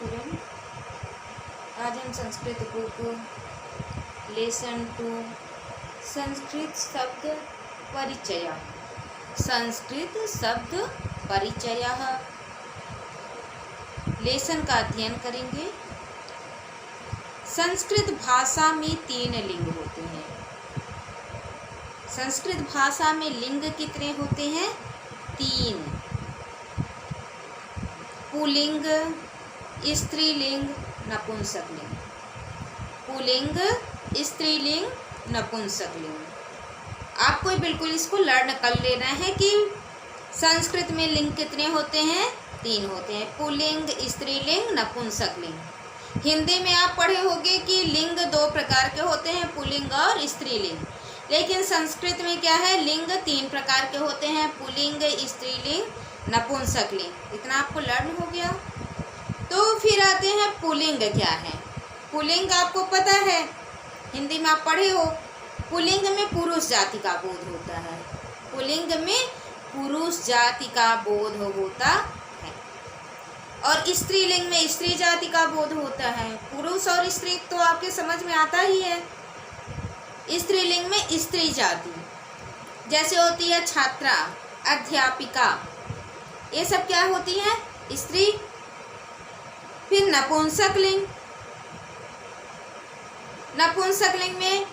Student, आज हम Sanskrit book lesson 2 Sanskrit शब्द परिचय लेसन का अध्ययन करेंगे। संस्कृत भाषा में 3 लिंग होते हैं। संस्कृत भाषा में लिंग कितने होते हैं? 3। पुल्लिंग, स्त्रीलिंग, नपुंसकलिंग। पुल्लिंग, स्त्रीलिंग, नपुंसकलिंग। आपको बिल्कुल इसको लर्न कर लेना है कि संस्कृत में लिंग कितने होते हैं? 3 होते हैं, पुल्लिंग, स्त्रीलिंग, नपुंसकलिंग। हिंदी में आप पढ़े होंगे कि लिंग 2 प्रकार के होते हैं, पुल्लिंग और स्त्रीलिंग। लेकिन संस्कृत में क्या है? लिंग 3 प्रकार के होते हैं, पुल्लिंग, स्त्रीलिंग, नपुंसकलिंग। इतना आपको लर्न हो गया। तो फिर आते हैं पुल्लिंग क्या है। पुल्लिंग आपको पता है, हिंदी में आप पढ़े हो। पुल्लिंग में पुरुष जाति का बोध होता है। पुल्लिंग में पुरुष जाति का बोध होता है और स्त्रीलिंग में स्त्री जाति का बोध होता है। पुरुष और स्त्री तो आपके समझ में आता ही है। स्त्रीलिंग में स्त्री जाति जैसे होती है छात्रा, अध्यापिका, ये सब क्या होती है? स्त्री। फिर नपुंसकलिंग, नपुंसकलिंग में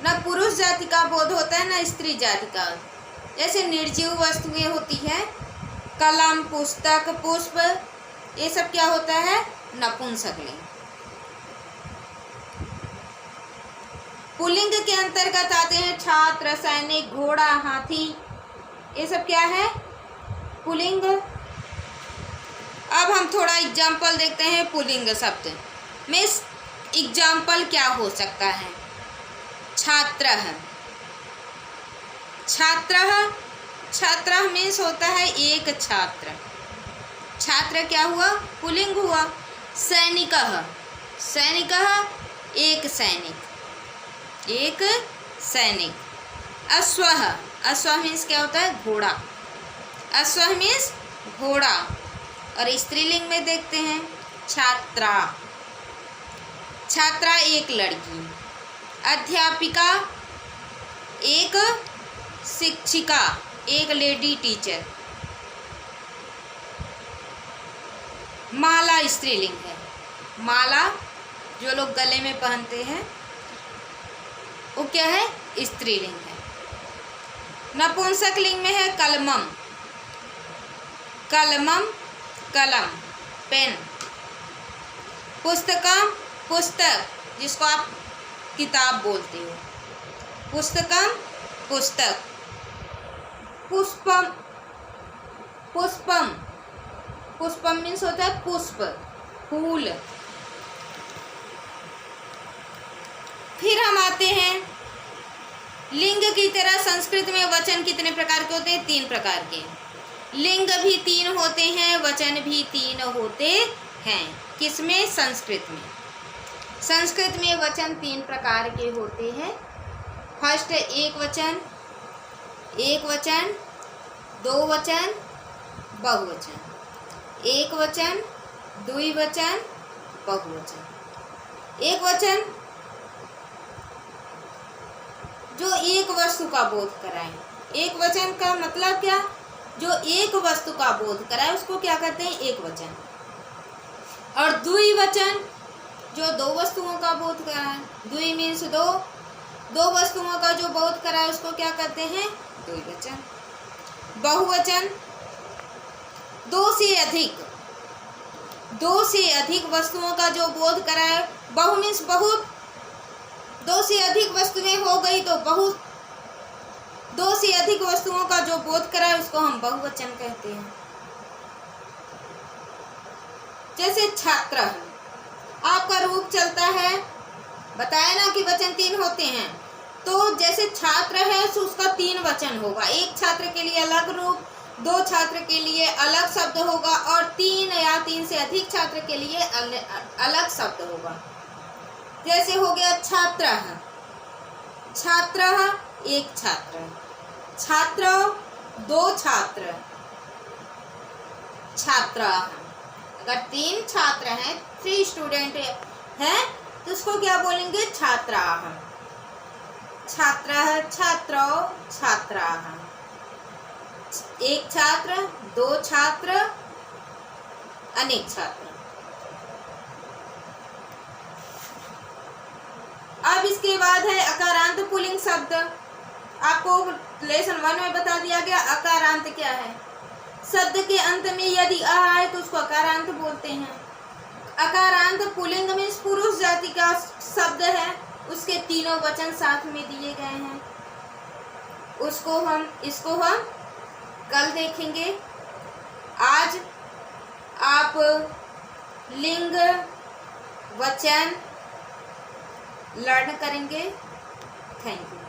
न पुरुष जाति का बोध होता है न स्त्री जाति का। जैसे निर्जीव वस्तुएं होती हैं, कलम, पुस्तक, पुष्प, ये सब क्या होता है? नपुंसकलिंग। पुल्लिंग के अंतर्गत आते हैं छात्र, सैनिक, घोड़ा, हाथी, ये सब क्या है? पुल्लिंग। अब हम थोड़ा एग्जाम्पल देखते हैं पुल्लिंग शब्द में। एग्जाम्पल क्या हो सकता है? छात्रः, छात्रः, छात्रः मीन्स होता है एक छात्र। छात्र क्या हुआ? पुल्लिंग हुआ। सैनिकः, सैनिकः एक सैनिक, एक सैनिक। अश्वः, अश्व मीन्स क्या होता है? घोड़ा। अश्व मीन्स घोड़ा। और स्त्रीलिंग में देखते हैं छात्रा, छात्रा एक लड़की। अध्यापिका एक शिक्षिका, एक लेडी टीचर। माला स्त्रीलिंग है। माला जो लोग गले में पहनते हैं वो क्या है? स्त्रीलिंग है। नपुंसकलिंग में है कलमम, कलमम कलम, पेन। पुस्तकम पुस्तक, जिसको आप किताब बोलते हो, पुस्तकम पुस्तक। पुष्पम, पुष्पम, पुष्पम मीन्स होता है पुष्प, फूल। फिर हम आते हैं लिंग की तरह। संस्कृत में वचन कितने प्रकार के होते हैं? 3 प्रकार के। लिंग भी 3 होते हैं, वचन भी 3 होते हैं। किसमें? संस्कृत में। संस्कृत में वचन 3 प्रकार के होते हैं। फर्स्ट एक वचन, एक वचन, 2 वचन, बहुवचन। एक वचन, द्विवचन, बहुवचन। एक वचन जो एक वस्तु का बोध कराए। एक वचन का मतलब क्या? जो एक वस्तु का बोध कराए उसको क्या कहते हैं? एक वचन। और द्विवचन जो 2 वस्तुओं का बोध कराए। द्वि मीन्स 2, 2 वस्तुओं का जो बोध कराए उसको क्या कहते हैं? द्विवचन। बहुवचन 2 से अधिक, 2 से अधिक वस्तुओं का जो बोध कराए। बहु मीन्स बहुत, 2 से अधिक वस्तुएं हो गई तो बहुत। 2 से अधिक वस्तुओं का जो बोध कराए उसको हम बहुवचन कहते हैं। जैसे छात्र, आपका रूप चलता है, बताया ना कि वचन 3 होते हैं। तो जैसे छात्र है तो उसका 3 वचन होगा। एक छात्र के लिए अलग रूप, 2 छात्र के लिए अलग शब्द होगा और 3 या 3 से अधिक छात्र के लिए अलग शब्द होगा। जैसे हो गया छात्रः, छात्रः एक छात्र, छात्र 2 छात्र, छात्राः। अगर 3 छात्र हैं, 3 स्टूडेंट हैं, तो उसको क्या बोलेंगे? छात्राः। छात्रः, छात्रौ, छात्राः। 1 छात्र, 2 छात्र, अनेक छात्र। अब इसके बाद है अकारांत पुल्लिंग शब्द। आपको लेसन 1 में बता दिया गया अकारांत क्या है। शब्द के अंत में यदि आ आए तो उसको अकारांत बोलते हैं। अकारांत पुल्लिंग में पुरुष जाति का शब्द है, उसके तीनों वचन साथ में दिए गए हैं। इसको हम कल देखेंगे। आज आप लिंग वचन लर्न करेंगे। Thank you.